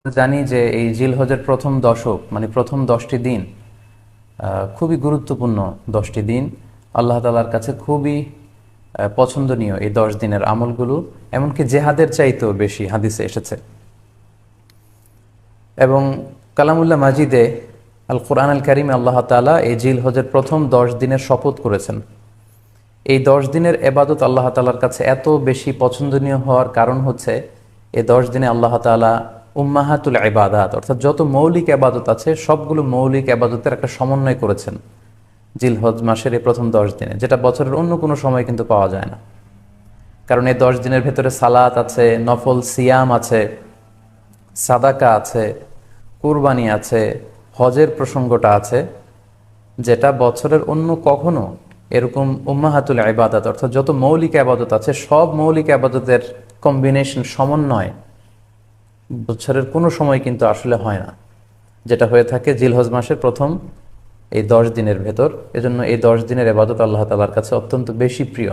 জানি যে এই জিলহজের প্রথম দশক মানে প্রথম 10টি দিন খুবই গুরুত্বপূর্ণ 10টি দিন। আল্লাহ তাআলার কাছে খুবই পছন্দনীয় এই 10 দিনের আমলগুলো, এমনকি জেহাদের চাইতেও বেশি হাদিসে এসেছে। এবং কালামুল্লাহ মাজিদে আল কোরআন আল কারিমে আল্লাহ তাআলা এই জিলহজের প্রথম 10 দিনের শপথ করেছেন। এই 10 দিনের এবাদত আল্লাহ তাআলার কাছে এত বেশি পছন্দনীয় হওয়ার কারণ হচ্ছে এই 10 দিনে আল্লাহ তাআলা উম্মাহাতুল ইবাদাত অর্থাৎ যত মৌলিক এবাদত আছে সবগুলো মৌলিক এবাদতের একটা সমন্বয় করেছেন জিলহজ মাসের এই প্রথম 10 দিনে, যেটা বছরের অন্য কোনো সময় কিন্তু পাওয়া যায় না। কারণ এই 10 দিনের ভেতরে সালাত আছে, নফল সিয়াম আছে, সাদাকা আছে, কুরবানি আছে, হজের প্রসঙ্গটা আছে, যেটা বছরের অন্য কখনো এরকম উম্মাহাতুল ইবাদত অর্থাৎ যত মৌলিক আবাদত আছে সব মৌলিক আবাদতের কম্বিনেশন সমন্বয় বছরের কোনো সময় কিন্তু আসলে হয় না, যেটা হয়ে থাকে জিলহজ মাসের প্রথম এই 10 দিনের ভেতর। এজন্য এই 10 দিনের ইবাদত আল্লাহ তাআলার কাছে অত্যন্ত বেশি প্রিয়।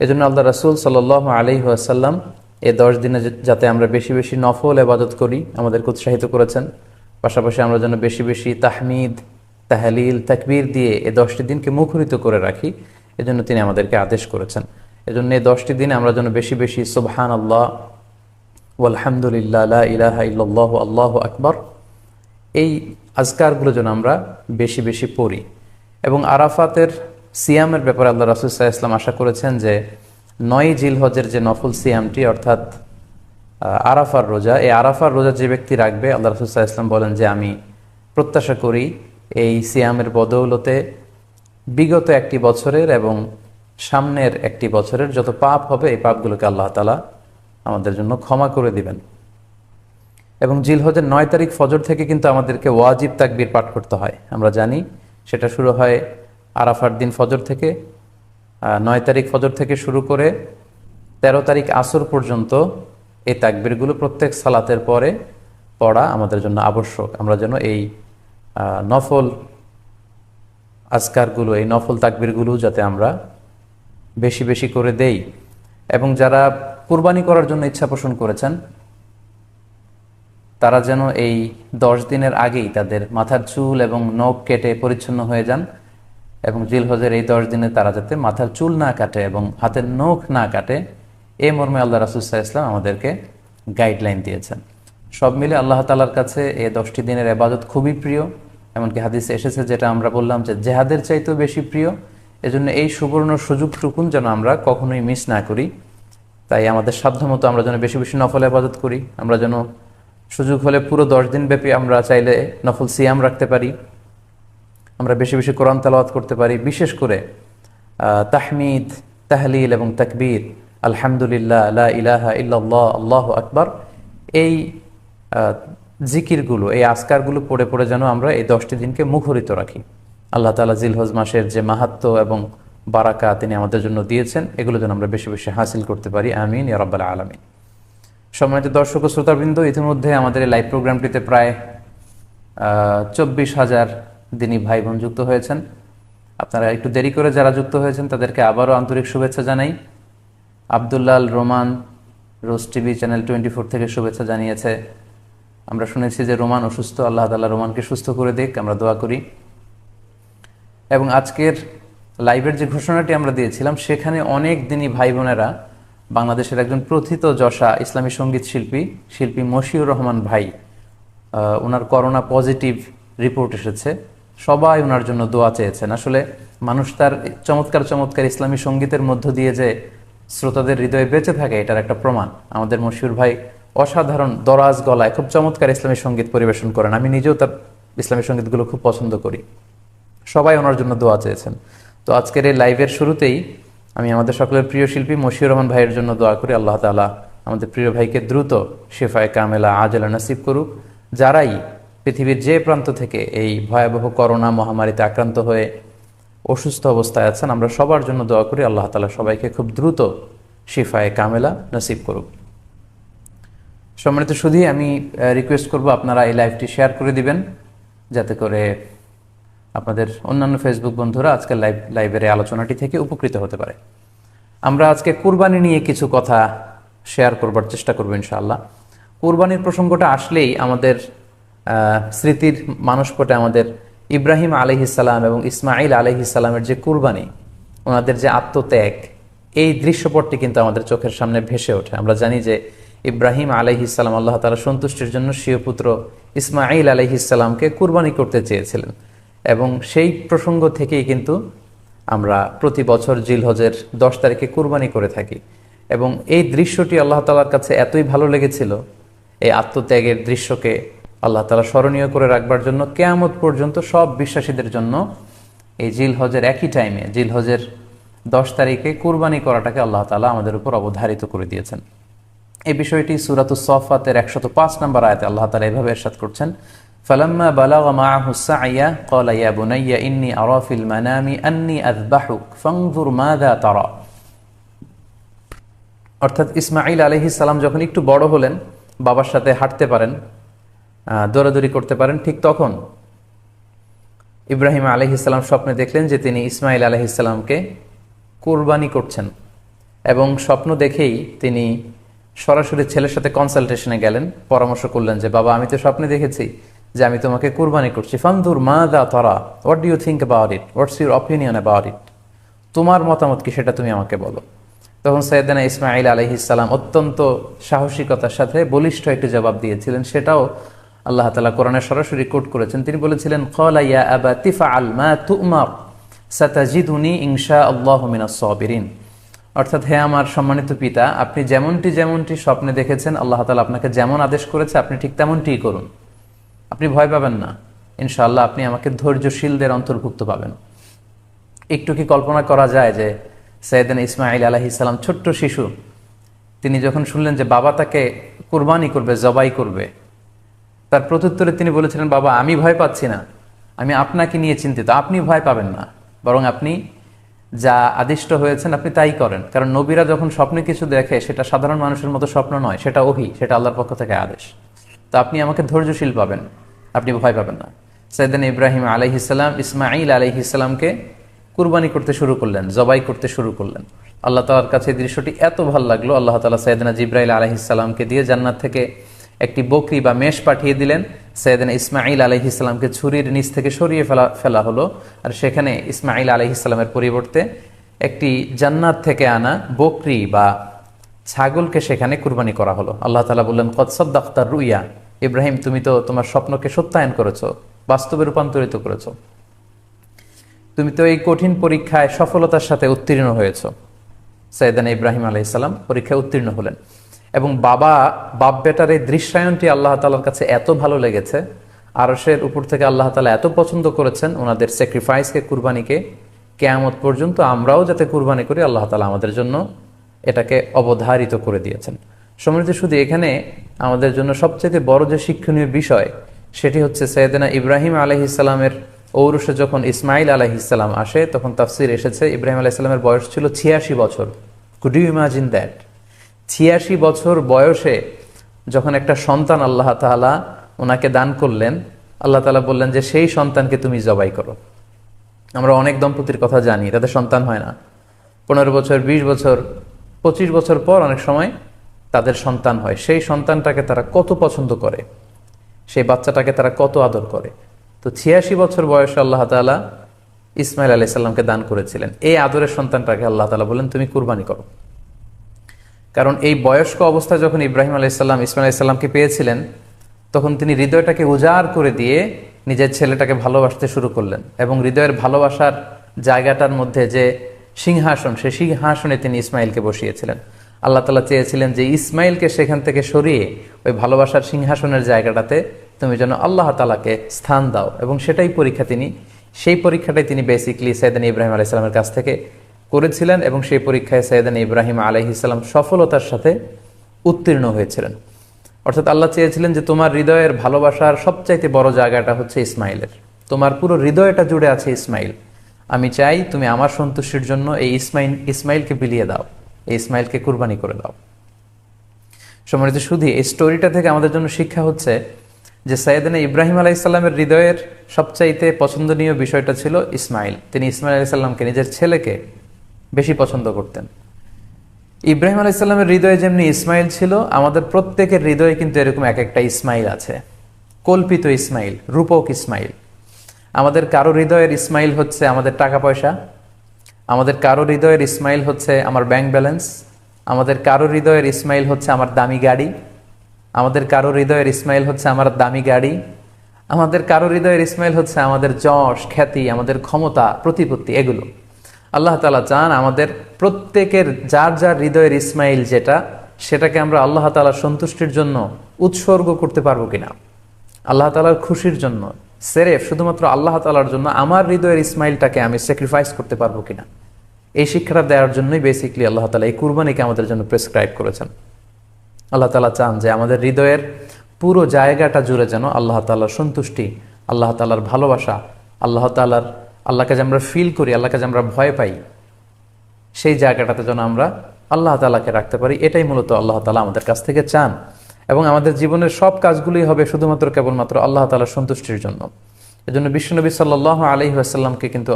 এজন্য আল্লাহ রাসূল সাল্লাল্লাহু আলাইহি ওয়াসাল্লাম এই 10 দিনে যাতে আমরা বেশি বেশি নফল ইবাদত করি আমাদেরকে উৎসাহিত করেছেন। পাশাপাশি আমরা যেন বেশি বেশি তাহমিদ, তাহলিল, তাকবীর দিয়ে এই 10টি দিনকে মুখরিত করে রাখি, এজন্য তিনি আমাদেরকে আদেশ করেছেন। এজন্য এই 10টি দিনে আমরা যেন বেশি বেশি সুবহানাল্লাহ ওয়ালহামদুলিল্লাহ লা ইলাহা ইল্লাল্লাহু আল্লাহু আকবার এই আজকারগুলো যেন আমরা বেশি বেশি পড়ি। এবং আরাফাতের সিয়ামের ব্যাপারে আল্লাহ রাসূল সাল্লাল্লাহু আলাইহি ওয়াসাল্লাম আশা করেছেন যে 9 জিলহজের যে নফল সিয়ামটি অর্থাৎ আরাফার রোজা, এই আরাফার রোজা যে ব্যক্তি রাখবে আল্লাহ রাসূল সাল্লাল্লাহু আলাইহি ওয়াসাল্লাম বলেন যে আমি প্রত্যাশা করি এই সিয়ামের বদৌলতে বিগত একটি বছরের এবং সামনের একটি বছরের যত পাপ হবে এই পাপগুলোকে আল্লাহ তাআলা আমাদের জন্য ক্ষমা করে দিবেন। এবং জিলহজের 9 তারিখ ফজর থেকে কিন্তু আমাদেরকে ওয়াজিব তাকবীর পাঠ করতে হয়। আমরা জানি সেটা শুরু হয় আরাফার দিন ফজর থেকে। 9 তারিখ ফজর থেকে শুরু করে 13 তারিখ আসর পর্যন্ত এই তাকবীরগুলো প্রত্যেক সালাতের পরে পড়া আমাদের জন্য আবশ্যক। আমরা যেন এই নফল আজকারগুলো, এই নফল তাকবীরগুলো যাতে আমরা বেশি বেশি করে দেই। এবং যারা কুরবানি করার জন্য ইচ্ছা পোষণ করেছেন তারা যেন এই 10 দিনের আগেই তাদের মাথার চুল এবং নখ কেটে পরিচ্ছন্ন হয়ে যান। এবং জিলহজের এই 10 দিনে তারা যাতে মাথার চুল না কাটে এবং হাতের নখ না কাটে, এই মর্মে আল্লাহ রাসূল সাল্লাল্লাহু আলাইহি ওয়াসাল্লাম আমাদেরকে গাইডলাইন দিয়েছেন। সব মিলে আল্লাহ তাআলার কাছে এই 10টি দিনের ইবাদত খুবই প্রিয়। এমনকি হাদিসে এসেছে, যেটা আমরা বললাম, যে জেহাদের চাইতেও বেশি প্রিয়। এজন্য এই সুবর্ণ সুযোগটুকুন যেন আমরা কখনোই মিস না করি। তাই আমাদের সাধ্যমতো আমরা যেন বেশি বেশি নফল ইবাদত করি। আমরা যেন সুযোগ হলে পুরো 10 দিন ব্যাপী আমরা চাইলে নফল সিয়াম রাখতে পারি, আমরা বেশি বেশি কোরআন তেলাওয়াত করতে পারি। বিশেষ করে তাহমিদ, তাহলিল এবং তাকবীর, আলহামদুলিল্লাহ, লা ইলাহা ইল্লাল্লাহ, আল্লাহু আকবার, এই জিকিরগুলো, এই আজকারগুলো পড়ে পড়ে যেন আমরা এই 10টি দিনকে মুখরিত রাখি। আল্লাহ তাআলা জিলহজ মাসের যে মাহাত্ম্য এবং বারাকা তিনি আমাদের জন্য দিয়েছেন, এগুলো যেন আমরা বেশি বেশি হাসিল করতে পারি। আমিন ইয়া রাব্বাল আলামিন। সম্মানিত দর্শক ও শ্রোতাবৃন্দ, ইতিমধ্যে আমাদের এই লাইভ প্রোগ্রামটিতে প্রায় 24,000 দিনী ভাই বোন যুক্ত হয়েছেন। আপনারা একটু দেরি করে যারা যুক্ত হয়েছেন তাদেরকে আবারও আন্তরিক শুভেচ্ছা জানাই। আব্দুল্লাল রোমান রোজ টিভি চ্যানেল 24 থেকে শুভেচ্ছা জানিয়েছে। আমরা শুনেছি যে রোমান অসুস্থ, আল্লাহ তাআলা রোমানকে সুস্থ করে দিক, আমরা দোয়া করি। এবং আজকের লাইভের যে ঘোষণাটি আমরা দিয়েছিলাম সেখানে অনেক দিনী ভাই বোনেরা, বাংলাদেশের একজন প্রথিত যশা ইসলামী সঙ্গীত শিল্পী মশিউর রহমান ভাই, ওনার করোনা পজিটিভ রিপোর্ট এসেছে। সবাই ওনার জন্য দোয়া চেয়েছেন। আসলে মানুষ তার চমৎকার চমৎকার ইসলামী সঙ্গীতের মধ্য দিয়ে যে শ্রোতাদের হৃদয়ে বেঁচে থাকে, এটার একটা প্রমাণ। আমাদের মশিউর ভাই অসাধারণ দরাজ গলায় খুব চমৎকার ইসলামী সঙ্গীত পরিবেশন করেন। আমি নিজেও তার ইসলামী সঙ্গীতগুলো খুব পছন্দ করি। সবাই ওনার জন্য দোয়া চেয়েছেন। তো আজকের এই লাইভের শুরুতেই আমি আমাদের সকলের প্রিয় শিল্পী মশিউর রহমান ভাইয়ের জন্য দোয়া করি, আল্লাহ তাআলা আমাদের প্রিয় ভাইকে দ্রুত শিফায়ে কামেলা আজলা নসিব করুক। যারাই পৃথিবীর যে প্রান্ত থেকে এই ভয়াবহ করোনা মহামারীতে আক্রান্ত হয়ে অসুস্থ অবস্থায় আছেন, আমরা সবার জন্য দোয়া করি, আল্লাহ তাআলা সবাইকে খুব দ্রুত শিফায়ে কামেলা নসিব করুক। সম্মানিত সুধী, আমি রিকোয়েস্ট করব আপনারা এই লাইভটি শেয়ার করে দিবেন, যাতে করে আপনাদের অন্যান্য ফেসবুক বন্ধুরা আজকের লাইভের এই আলোচনাটি থেকে উপকৃত হতে পারে। আমরা আজকে কুরবানি নিয়ে কিছু কথা শেয়ার করবার চেষ্টা করব ইনশাআল্লাহ। কুরবানির প্রসঙ্গটা আসলেই আমাদের স্মৃতির মানসপটে আমাদের ইব্রাহিম আলাইহিসসালাম এবং ইসমাইল আলাইহিসসালামের যে কুরবানি, ওনাদের যে আত্মত্যাগ, এই দৃশ্যপটটি কিন্তু আমাদের চোখের সামনে ভেসে ওঠে। আমরা জানি যে ইব্রাহিম আলাইহিসসালাম আল্লাহ তাআলা সন্তুষ্টির জন্য স্বীয় পুত্র ইসমাইল আলাইহিসসালামকে কুরবানি করতে চেয়েছিলেন, এবং সেই প্রসঙ্গ থেকেই কিন্তু আমরা প্রতি বছর জিলহজের 10 তারিখে কুরবানি করে থাকি। এবং এই দৃশ্যটি আল্লাহ তাআলার কাছে এতই ভালো লেগেছিল, এই আত্মত্যাগের দৃশ্যকে আল্লাহ তাআলা স্মরণীয় করে রাখবার জন্য কিয়ামত পর্যন্ত সব বিশ্বাসীদের জন্য এই জিলহজের একই টাইমে, জিলহজের 10 তারিখে কুরবানি করাটাকে আল্লাহ তাআলা আমাদের উপর অবধারিত করে দিয়েছেন। এই বিষয়টি সূরাতুস সাফফাতের 105 নম্বর আয়াতে আল্লাহ তাআলা এভাবে ইরশাদ করছেন, ফালাম্মা বালাগা মাআহু সা'য়া ক্বালা ইয়া বুনাইয়া ইন্নী আরা ফিল মানামি আন্নী আযবাহুক ফানজুর মাযা তারা। অর্থাৎ ইসমাঈল আলাইহিস সালাম যখন একটু বড় হলেন, বাবার সাথে হাঁটতে পারেন, দৌড়াদৌড়ি করতে পারেন, ঠিক তখন ইব্রাহিম আলাইহিস সালাম স্বপ্নে দেখলেন যে তিনি ইসমাঈল আলাইহিস সালামকে কুরবানি করছেন, এবং স্বপ্ন দেখেই তিনি সরাসরি ছেলের সাথে কনসালটেশনে গেলেন, পরামর্শ করলেন যে বাবা, আমি তো স্বপ্নে দেখেছি যে আমি তোমাকে কুরবানি করছি, ফানজুর মাযা তারা, what do you think about it, what's your opinion about it, তোমার মতামত কি সেটা তুমি আমাকে বলো। তখন সাইয়েদনা ইসমাঈল আলাইহিস সালাম অত্যন্ত সাহসিকতার সাথে বলিষ্ঠ একটি জবাব দিয়েছিলেন, সেটাও আল্লাহ তাআলা কোরআনে সরাসরি কোট করেছেন। তিনি বলেছিলেন, ক্বালা ইয়া আবাতি ফাআল মা তু'মার সাতাজিদুনি ইনশাআল্লাহু মিনাস সাবিরিন। অর্থাৎ, হে আমার সম্মানিত পিতা, আপনি যেমনটি স্বপ্নে দেখেছেন, আল্লাহ তাআলা আপনাকে যেমন আদেশ করেছে আপনি ঠিক তেমনটিই করুন, আপনি ভয় পাবেন না, ইনশাআল্লাহ আপনি আমাকে ধৈর্যশীলদের অন্তর্ভুক্ত পাবেন। একটু কি কল্পনা করা যায় যে সাইয়েদনা ইসমাঈল আলাইহিস সালাম ছোট্ট শিশু, তিনি যখন শুনলেন যে বাবা তাকে কুরবানি করবে, জবাই করবে, তার প্রত্যুত্তরে তিনি বলেছিলেন, বাবা, আমি ভয় পাচ্ছি না, আমি আপনাকে নিয়ে চিন্তিত, আপনি ভয় পাবেন না, বরং আপনি যা আদিষ্ট হয়েছেন আপনি তাই করেন। কারণ নবীরা যখন স্বপ্নে কিছু দেখে, সেটা সাধারণ মানুষের মতো স্বপ্ন নয়, সেটা ওহী, সেটা আল্লাহর পক্ষ থেকে আদেশ। তো আপনি আমাকে ধৈর্যশীল পাবেন, আপনি ভয় পাবেন না। সাইয়েদনা ইব্রাহিম আলাইহিস সালাম ইসমাঈল আলাইহিস সালামকে কুরবানি করতে শুরু করলেন, জবাই করতে শুরু করলেন। আল্লাহ তাআলার কাছে এই দৃশ্যটি এত ভালো লাগলো, আল্লাহ তাআলা সাইয়েদনা জিবরাইল আলাইহিস সালামকে দিয়ে জান্নাত থেকে একটি বকরি বা মেষ পাঠিয়ে দিলেন। সাইয়েদনা ইসমাঈল আলাইহিস সালামকে ছুরির নিচ থেকে সরিয়ে ফেলা হলো, আর সেখানে ইসমাঈল আলাইহিস সালামের পরিবর্তে একটি জান্নাত থেকে আনা বকরি বা ছাগলকে সেখানে কুরবানি করা হলো। আল্লাহ তাআলা বললেন, কদ সাদ্দাকতা রুইয়া, ইব্রাহিম, তুমি তো তোমার স্বপ্নকে সত্যায়ন করেছো, বাস্তবে রূপান্তরিত করেছো, তুমি তো এই কঠিন পরীক্ষায় সফলতার সাথে উত্তীর্ণ হয়েছ। সাইয়েদনা ইব্রাহিম আলাইহিস সালাম পরীক্ষায় উত্তীর্ণ হলেন, এবং বাপ বেটার এই দৃশ্যায়নটি আল্লাহ তাআলার কাছে এত ভালো লেগেছে, আরশের উপর থেকে আল্লাহ তাআলা এত পছন্দ করেছেন ওনাদের স্যাক্রিফাইসকে, কুরবানিকে, কিয়ামত পর্যন্ত আমরাও যাতে কুরবানি করি, আল্লাহ তাআলা আমাদের জন্য এটাকে অবধারিত করে দিয়েছেন। সম্মানিত, শুধু এখানে আমাদের জন্য সবচেয়ে বড় যে শিক্ষণীয় বিষয়, সেটি হচ্ছে সাইয়েদনা ইব্রাহিম আলাইহিস সালামের ঔরসে যখন ইসমাঈল আলাইহিস সালাম আসে, তখন তাফসীর এসেছে ইব্রাহিম আলাইহিস সালামের বয়স ছিল 86 বছর। Could you imagine that? 86 বছর বয়সে যখন একটা সন্তান আল্লাহ তাআলা ওনাকে দান করলেন, আল্লাহ তাআলা বললেন যে সেই সন্তানকে তুমি জবাই করো। আমরা অনেক দম্পতির কথা জানি, তাদের সন্তান হয় না, 15 বছর, 20 বছর, 25 বছর পর অনেক সময় তাদের সন্তান হয়। সেই সন্তানটাকে তারা কত পছন্দ করে, সেই বাচ্চাটাকে তারা কত আদর করে। তো 86 বছর বয়সে আল্লাহ তাআলা ইসমাঈল আলাইহিস সালামকে দান করেছিলেন। এই আদরের সন্তানটাকে আল্লাহ তাআলা বলেন, তুমি কুরবানি করো। কারণ এই বয়স্ক অবস্থায় যখন ইব্রাহিম আলাইহিস সালাম ইসমাঈল আলাইহিস সালামকে পেয়েছিলেন, তখন তিনি হৃদয়টাকে উজাড় করে দিয়ে নিজের ছেলেটাকে ভালোবাসতে শুরু করলেন, এবং হৃদয়ের ভালোবাসার জায়গাটার মধ্যে যে সিংহাসন, সেই সিংহাসনে তিনি ইসমাঈলকে বসিয়েছিলেন। আল্লাহ তাআলা চেয়েছিলেন যে ইসমাঈলকে সেখান থেকে সরিয়ে ওই ভালোবাসার সিংহাসনের জায়গাটাতে তুমি যেন আল্লাহ তাআলাকে স্থান দাও, এবং সেই পরীক্ষাটাই তিনি বেসিক্যালি সাইয়েদনা ইব্রাহিম আলাইহিস সালামের কাছ থেকে করেছিলেন, এবং সেই পরীক্ষায় সাইয়েদনা ইব্রাহিম আলাইহিস সালাম সফলতার সাথে উত্তীর্ণ হয়েছিলেন। অর্থাৎ আল্লাহ চেয়েছিলেন যে তোমার হৃদয়ের ভালোবাসার সবচাইতে বড় জায়গাটা হচ্ছে ইসমাঈলের, তোমার পুরো হৃদয়টা জুড়ে আছে ইসমাঈল। আমি চাই তুমি আমার সন্তুষ্টির জন্য এই ইসমাঈলকে বিলিয়ে দাও, এই ইসমাঈলকে কুরবানি করে দাও। সম্মানিত, শুধু এই স্টোরিটা থেকে আমাদের জন্য শিক্ষা হচ্ছে যে সাইয়েদনা ইব্রাহিম আলাইহিস সালামের হৃদয়ের সবচাইতে পছন্দনীয় বিষয়টা ছিল ইসমাঈল। তিনি ইসমাঈল আলাইহিস সালামকে, নিজের ছেলেকে বেশি পছন্দ করতেন। ইব্রাহিম আলাইহিস সালামের হৃদয়ে যেমনি ইসমাইল ছিল, আমাদের প্রত্যেকের হৃদয়ে কিন্তু এরকম এক একটা ইসমাইল আছে, কল্পিত ইসমাইল, রূপক ইসমাইল। আমাদের কারো হৃদয়ের ইসমাইল হচ্ছে আমাদের টাকা পয়সা, আমাদের কারো হৃদয়ের ইসমাইল হচ্ছে আমার ব্যাংক ব্যালেন্স, আমাদের কারো হৃদয়ের ইসমাইল হচ্ছে আমার দামি গাড়ি, আমাদের কারো হৃদয়ের ইসমাইল হচ্ছে আমার দামি গাড়ি, আমাদের কারো হৃদয়ের ইসমাইল হচ্ছে আমাদের যশ খ্যাতি, আমাদের ক্ষমতা প্রতিপত্তি। এগুলো আল্লাহ তাআলা চান আমাদের প্রত্যেকের যার যার হৃদয়ের ইসমাইল যেটা, সেটাকে আমরা আল্লাহ তাআলার সন্তুষ্টির জন্য উৎসর্গ করতে পারবো কিনা, আল্লাহ তাআলার খুশির জন্য, সেরেফ শুধুমাত্র আল্লাহ তাআলার জন্য আমার হৃদয়ের ইসমাইলটাকে আমি স্যাক্রিফাইস করতে পারবো কিনা। এই শিক্ষাটা দেওয়ার জন্যই বেসিক্যালি আল্লাহ তাআলা এই কুরবানিকে আমাদের জন্য প্রেসক্রাইব করেছেন। আল্লাহ তাআলা চান যে আমাদের হৃদয়ের পুরো জায়গাটা জুড়ে যেন আল্লাহ তাআলার সন্তুষ্টি, আল্লাহ তাআলার ভালোবাসা, আল্লাহকে যে আমরা ফিল করি, আল্লাহকে যে আমরা ভয় পাই, সেই জায়গাটাতে যেন আমরা আল্লাহ তাআলাকে রাখতে পারি। এটাই মূলত আল্লাহ তাআলা আমাদের কাছ থেকে চান। এবং আমাদের জীবনের সব কাজগুলোই হবে শুধুমাত্র কেবলমাত্র আল্লাহ তাআলার সন্তুষ্টির জন্য। এজন্য বিশ্বনবী সাল্লাল্লাহু আলাইহি ওয়াসাল্লামকে কিন্তু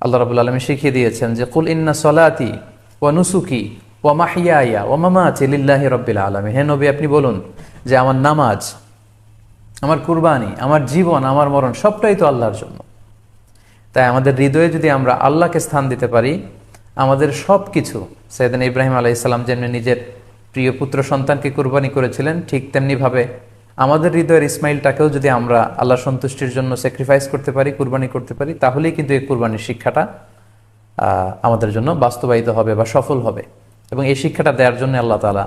আল্লাহ রাব্বুল আলামিন শিখিয়ে দিয়েছেন যে কুল ইন্না সলাতি ওয়া নুসুকি ওয়া মাহইয়ায়া ওয়া মামাতি লিল্লাহি রাব্বিল আলামিন। হে নবী, আপনি বলুন যে আমার নামাজ, আমার কুরবানি, আমার জীবন, আমার মরণ সবটাই তো আল্লাহর জন্য। তাই আমাদের হৃদয়ে যদি আমরা আল্লাহকে স্থান দিতে পারি, আমাদের সব কিছু, সাইয়েদনা ইব্রাহিম আলাইহিস সালাম যেমনি নিজের প্রিয় পুত্র সন্তানকে কুরবানি করেছিলেন, ঠিক তেমনিভাবে আমাদের হৃদয়ের ইসমাইলটাকেও যদি আমরা আল্লাহর সন্তুষ্টির জন্য স্যাক্রিফাইস করতে পারি, কুরবানি করতে পারি, তাহলেই কিন্তু এই কুরবানির শিক্ষাটা আমাদের জন্য বাস্তবায়িত হবে বা সফল হবে। এবং এই শিক্ষাটা দেওয়ার জন্য আল্লাহ তাআলা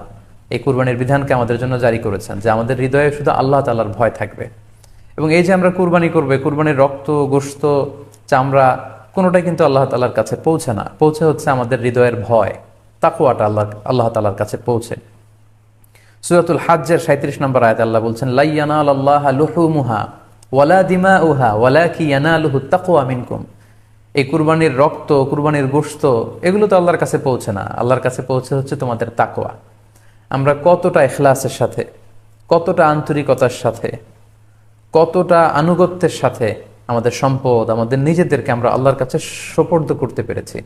এই কুরবানির বিধানকে আমাদের জন্য জারি করেছেন, যে আমাদের হৃদয়ে শুধু আল্লাহ তাআলার ভয় থাকবে। এবং এই যে আমরা কুরবানি করবে, কুরবানির রক্ত, গোশত, চামড়া কোনোটাই কিন্তু আল্লাহ তাআলার কাছে পৌঁছে না, পৌঁছে হচ্ছে আমাদের হৃদয়ের ভয়, তাকওয়াটা আল্লাহ তাআলার কাছে পৌঁছে। সূরাতুল হাজ্জের 37 নম্বর আয়াতে আল্লাহ বলছেন, লা ইয়ানালাল্লাহা লুহুমুহা ওয়ালা দিমাউহা ওয়ালাকি ইয়ানালুহুত তাকওয়া মিনকুম। এই কুরবানির রক্ত, কুরবানির গোশত, এগুলো তো আল্লাহর কাছে পৌঁছে না, আল্লাহর কাছে পৌঁছে হচ্ছে তোমাদের তাকওয়া। আমরা কতটা ইখলাসের সাথে, কতটা আন্তরিকতার সাথে, কতটা আনুগত্যের সাথে আমাদের সম্পদ, আমাদের নিজেদেরকে আমরা আল্লাহর কাছে সোপর্দ করতে পেরেছি,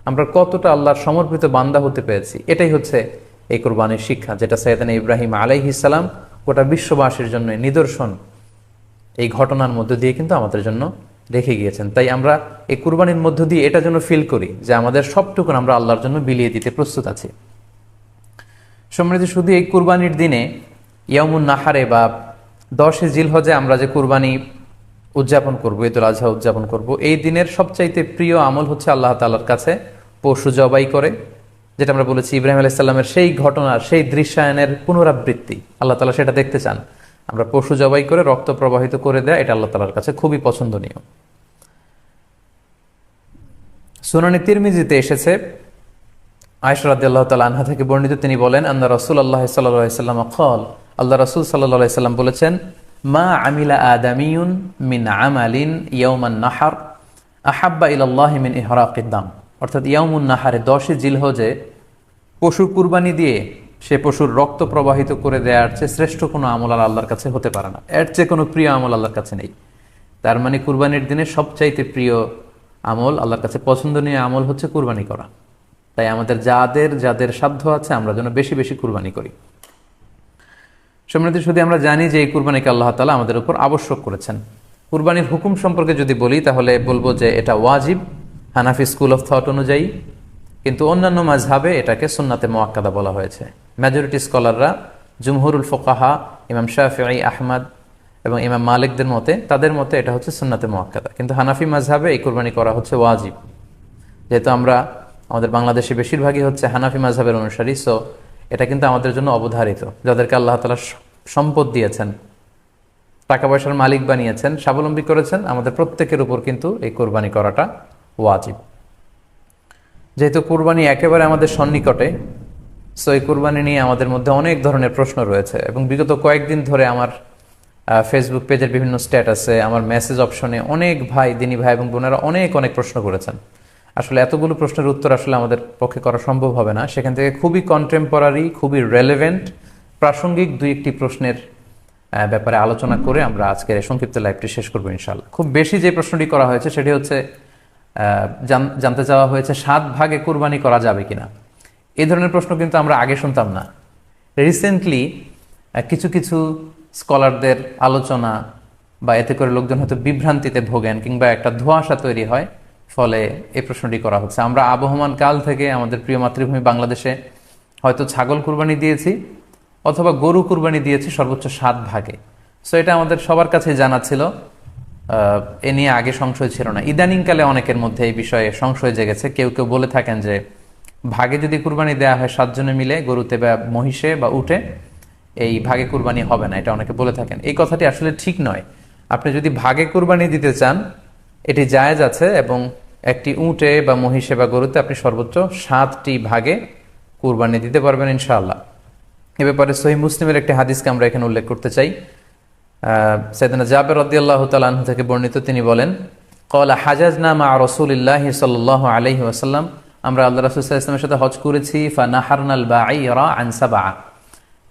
আমরা কতটা আল্লাহর সমর্পিত বান্দা হতে পেরেছি, এটাই হচ্ছে এই কুরবানির শিক্ষা, যেটা সাইয়েদনা ইব্রাহিম আলাইহিস সালাম গোটা বিশ্ববাসীর জন্য নিদর্শন এই ঘটনার মধ্য দিয়ে কিন্তু আমাদের জন্য রেখে গিয়েছেন। তাই আমরা এই কুরবানির মধ্য দিয়ে এটা যেন ফিল করি যে আমাদের সবটুকু আমরা আল্লাহর জন্য বিলিয়ে দিতে প্রস্তুত আছি। সম্মানিত, শুধু এই কুরবানির দিনে ইয়াউমুন নাহারে বা 10 জিলহজে আমরা যে কুরবানি উদযাপন করব, ঈদুল আজহা উদযাপন করব, এই দিনের সবচাইতে প্রিয় আমল হচ্ছে আল্লাহ তাআলার কাছে পশু জবাই করে, যেটা আমরা বলেছি ইব্রাহিম আলাইহিস সালামের সেই ঘটনার, সেই দৃশ্যায়নের পুনরাবৃত্তি আল্লাহ তাআলা সেটা দেখতে চান। আমরা পশু জবাই করে রক্ত প্রবাহিত করে দেয়, এটা আল্লাহ তাআলার কাছে খুবই পছন্দনীয়। সুনানে তিরমিজিতে এসেছে, আয়েশা রাদিয়াল্লাহু তাআলা আনহা থেকে বর্ণিত, তিনি বলেন, আন্না রাসূলুল্লাহ সাল্লাল্লাহু আলাইহি ওয়াসাল্লাম ক্বাল, আল্লাহ রাসূল সাল্লাল্লাহু আলাইহি ওয়াসাল্লাম বলেছেন, মা আমিলা আদামিয়ুন মিন আমালিন ইয়াউমান নাহার আহাব্বা ইলাল্লাহি মিন ইহরাকিদ দাম। অর্থাৎ ইয়াউমুন নাহারে 10 জিলহজে পশু কুরবানি দিয়ে সে পশুর রক্ত প্রবাহিত করে দেওয়ার চেয়ে শ্রেষ্ঠ কোনো আমল আর আল্লাহর কাছে হতে পারে না, এর চেয়ে কোনো প্রিয় আমল আল্লাহর কাছে নেই। তার মানে কুরবানির দিনে সবচাইতে প্রিয় আমল, আল্লাহর কাছে পছন্দনীয় আমল হচ্ছে কুরবানি করা। তাই আমাদের যাদের সাধ্য আছে আমরা যেন বেশি বেশি কুরবানি করি। সম্মানিত, শুধু আমরা জানি যে এই কুরবানিকে আল্লাহ তাআলা আমাদের উপর আবশ্যক করেছেন। কুরবানির হুকুম সম্পর্কে যদি বলি তাহলে বলবো যে এটা ওয়াজিব হানাফি স্কুল অফ থট অনুযায়ী, কিন্তু অন্যান্য মাযহাবে এটাকে সুন্নাতে মুআক্কাদা বলা হয়েছে। মেজরিটি স্কলাররা, জুমহুরুল ফুকাহা, ইমাম শাফিঈ, আহমদ এবং ইমাম মালিকদের মতে, তাদের মতে এটা হচ্ছে সুন্নাতে মুআক্কাদা। কিন্তু হানাফি মাযহাবে এই কুরবানি করা হচ্ছে ওয়াজিব। যেহেতু আমাদের বাংলাদেশে বেশিরভাগই হচ্ছে হানাফি মাযহাবের অনুসারী, সো এটা কিন্তু আমাদের জন্য অবধারিত। যাদেরকে আল্লাহ তাআলা সম্পদ দিয়েছেন, টাকা পয়সার মালিক বানিয়েছেন, স্বাবলম্বী করেছেন, আমাদের প্রত্যেকের উপর কিন্তু এই কুরবানি করাটা ওয়াজিব। যেহেতু কুরবানি একেবারে আমাদের সন্নিকটে, সো এই কুরবানি নিয়ে আমাদের মধ্যে অনেক ধরনের প্রশ্ন রয়েছে। এবং বিগত কয়েকদিন ধরে আমার ফেসবুক পেজের বিভিন্ন স্ট্যাটাসে, আমার মেসেজ অপশনে অনেক ভাই, দিনী ভাই এবং বোনেরা অনেক প্রশ্ন করেছেন। আসলে এতগুলো প্রশ্নের উত্তর আসলে আমাদের পক্ষে করা সম্ভব হবে না। সেখান থেকে খুবই কন্টেম্পোরারি, খুবই রেলেভেন্ট, প্রাসঙ্গিক 2-1টি প্রশ্নের ব্যাপারে আলোচনা করে আমরা আজকের এই সংক্ষিপ্ত লাইভটি শেষ করবো ইনশাআল্লাহ। খুব বেশি যে প্রশ্নটি করা হয়েছে সেটি হচ্ছে, জানতে চাওয়া হয়েছে 7 ভাগে কুরবানি করা যাবে কিনা। এই ধরনের প্রশ্ন কিন্তু আমরা আগে শুনতাম না। রিসেন্টলি কিছু কিছু স্কলারদের আলোচনা বা এতে করে লোকজন হয়তো বিভ্রান্তিতে ভোগেন কিংবা একটা ধোঁয়াশা তৈরি হয়, ফলে এই প্রশ্নটি করা হচ্ছে। আমরা আবহমান কাল থেকে আমাদের প্রিয় মাতৃভূমি বাংলাদেশে হয়তো ছাগল কুরবানি দিয়েছি অথবা গরু কুরবানি দিয়েছি সর্বোচ্চ 7 ভাগে। সো এটা আমাদের সবার কাছে জানা ছিল, এ নিয়ে আগে সংশয় ছিল না। ইদানিংকালে অনেকের মধ্যে এই বিষয়ে সংশয় জেগেছে। কেউ কেউ বলে থাকেন যে ভাগে যদি কুরবানি দেওয়া হয় 7 জনে মিলে, গরুতে বা মহিষে বা উটে, এই ভাগে কুরবানি হবে না, এটা অনেকে বলে থাকেন। এই কথাটি আসলে ঠিক নয়। আপনি যদি ভাগে কুরবানি দিতে চান এটি জায়েজ আছে, এবং একটি উটে বা মহিষে বা গরুতে আপনি সর্বোচ্চ 7টি ভাগে কুরবানি দিতে পারবেন ইনশাআল্লাহ। এ ব্যাপারে সহিহ মুসলিমের একটি হাদিসকে আমরা এখানে উল্লেখ করতে চাই। সাইয়েদনা জাবের রাদিয়াল্লাহু তাআলা আনহু থেকে বর্ণিত, তিনি বলেন, ক্বালা হাজাজনা মা রাসূলিল্লাহি সাল্লাল্লাহু আলাইহি ওয়াসাল্লাম, আমরা আল্লাহ রাসূল সাল্লাল্লাহু আলাইহি ওয়াসাল্লামের সাথে হজ করেছি। ফানাহারনাল বাঈরা আন সাবআ,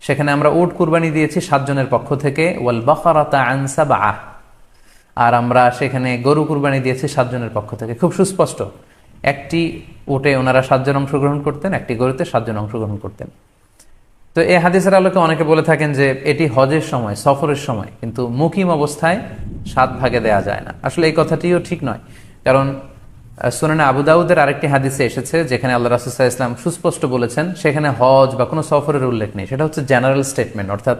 সেখানে আমরা উট কুরবানি দিয়েছি 7 জনের পক্ষ থেকে। ওয়াল বাকারাতা আন সাবআ, আর আমরা সেখানে গরু কুরবানি দিয়েছি 7 জনের পক্ষ থেকে। খুব সুস্পষ্ট, একটি উটে ওনারা 7 জন অংশগ্রহণ করতেন, একটি গরুতে 7 জন অংশগ্রহণ করতেন। তো এই হাদিসের আলোকে অনেকে বলে থাকেন যে এটি হজের সময়, সফরের সময়, কিন্তু মুকিম অবস্থায় 7 ভাগে দেয়া যায় না। আসলে এই কথাটিও ঠিক নয়, কারণ সুনানে আবু দাউদের আরেকটি হাদিসে এসেছে যেখানে আল্লাহ রাসূল সাল্লাল্লাহু আলাইহি ওয়াসাল্লাম সুস্পষ্ট বলেছেন, সেখানে হজ বা কোনো সফরের উল্লেখ নেই। সেটা হচ্ছে জেনারেল স্টেটমেন্ট, অর্থাৎ